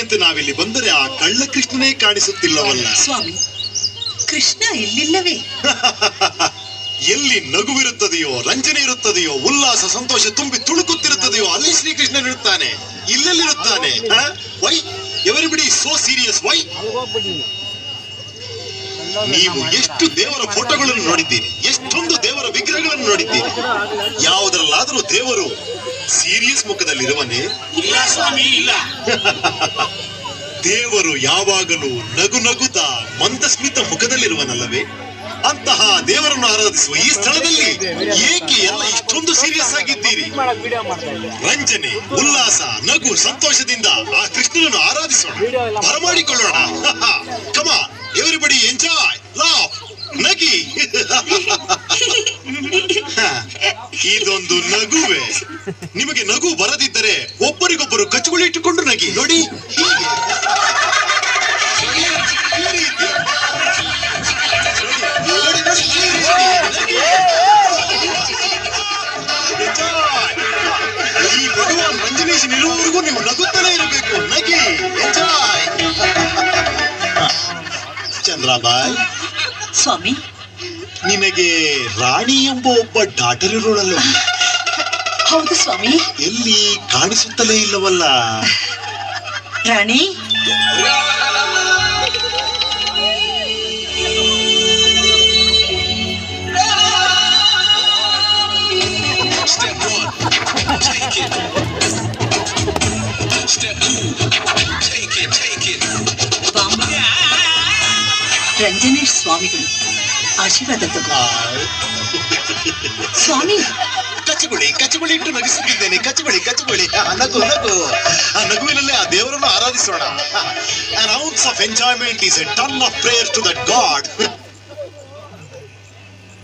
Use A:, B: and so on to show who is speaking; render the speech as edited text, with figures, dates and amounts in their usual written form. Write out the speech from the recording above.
A: ಅಂತ ನಾವಿಲ್ಲಿ ಬಂದರೆ ಆ ಕಳ್ಳ ಕೃಷ್ಣನೇ ಕಾಣಿಸುತ್ತಿಲ್ಲವಲ್ಲ.
B: ಸ್ವಾಮಿ, ಕೃಷ್ಣ ಇಲ್ಲಿಲ್ಲವೇ?
A: ಎಲ್ಲಿ ನಗುವಿರುತ್ತದೆಯೋ, ರಂಜನೆ ಇರುತ್ತದೆಯೋ, ಉಲ್ಲಾಸ ಸಂತೋಷ ತುಂಬಿ ತುಳುಕುತ್ತಿರುತ್ತದೆಯೋ ಅಲ್ಲಿ ಶ್ರೀಕೃಷ್ಣನಿರುತ್ತಾನೆ. ಇಲ್ಲಲ್ಲಿರುತ್ತಾನೆ. Why everybody so serious? Why? ನೀವು ಎಷ್ಟು ದೇವರ ಫೋಟೋಗಳನ್ನು ನೋಡಿದ್ದೀರಿ, ಎಷ್ಟೊಂದು ದೇವರ ವಿಗ್ರಹಗಳನ್ನು ನೋಡಿದ್ದೀರಿ. ಯಾವುದರಲ್ಲಾದರೂ ದೇವರು ಸೀರಿಯಸ್ ಮುಖದಲ್ಲಿರುವನೇ?
C: ಇಲ್ಲ ಸ್ವಾಮಿ, ಇಲ್ಲ.
A: ದೇವರು ಯಾವಾಗಲೂ ನಗು ನಗುತ್ತಾ ಮಂದಸ್ಮಿತ ಮುಖದಲ್ಲಿರುವನಲ್ಲವೇ? ಅಂತಹ ದೇವರನ್ನು ಆರಾಧಿಸುವ ಈ ಸ್ಥಳದಲ್ಲಿ ಏಕೆ ಎಲ್ಲ ಇಷ್ಟೊಂದು ಸೀರಿಯಸ್ ಆಗಿದ್ದೀರಿ? ರಂಜನೆ, ಉಲ್ಲಾಸ, ನಗು, ಸಂತೋಷದಿಂದ ಆ ಕೃಷ್ಣನನ್ನು ಆರಾಧಿಸೋಣ, ಬರಮಾಡಿಕೊಳ್ಳೋಣ. ಕಮ ಎವರಿಬಡಿ ಎಂಜಾಯ್, ಲಾಫ್, ನಗಿ. ಇದೊಂದು ನಗುವೆ. ನಿಮಗೆ ನಗು ಬರದಿದ್ದರೆ ಒಬ್ಬರಿಗೊಬ್ಬರು ಕಚ್ಚುಗಳು ಇಟ್ಟುಕೊಂಡು ನಗಿ ನೋಡಿ. ಈ ಭಗವಾನ್ ರಂಜನೇಶನ್ ಇರುವವರೆಗೂ ನೀವು ನಗುತ್ತಲೇ ಇರಬೇಕು. ನಗಿ, ಎಂಜಾಯ್. ಚಂದ್ರಾಬಾಯ್,
B: ಸ್ವಾಮಿ,
A: ನಿನಗೆ ರಾಣಿ ಎಂಬ ಒಬ್ಬ ಡಾಟರ್ ಇರೋಳಲ್ಲ?
B: ಹೌದು ಸ್ವಾಮಿ.
A: ಎಲ್ಲಿ ಕಾಣಿಸುತ್ತಲೇ ಇಲ್ಲವಲ್ಲ?
B: ರಾಣಿ, ರಂಜನೇಶ್ ಸ್ವಾಮಿಗಳು ಆಶೀರ್ವಾದ ತಗೋ. ಸ್ವಾಮಿ,
A: ಕಚ್ಚುಗುಳಿ ಕಚ್ಚುಗುಳಿ ಇಟ್ಟು ನಗಿಸುತ್ತಿದ್ದೇನೆ. ಕಚ್ಚುಗುಳಿ ಕಚ್ಚುಗುಳಿ, ನಗು ನಗು. ಆ ನಗುವಿನಲ್ಲೇ ಆ ದೇವರನ್ನು ಆರಾಧಿಸೋಣ. An ounce of enjoyment is a ton of prayer to that God.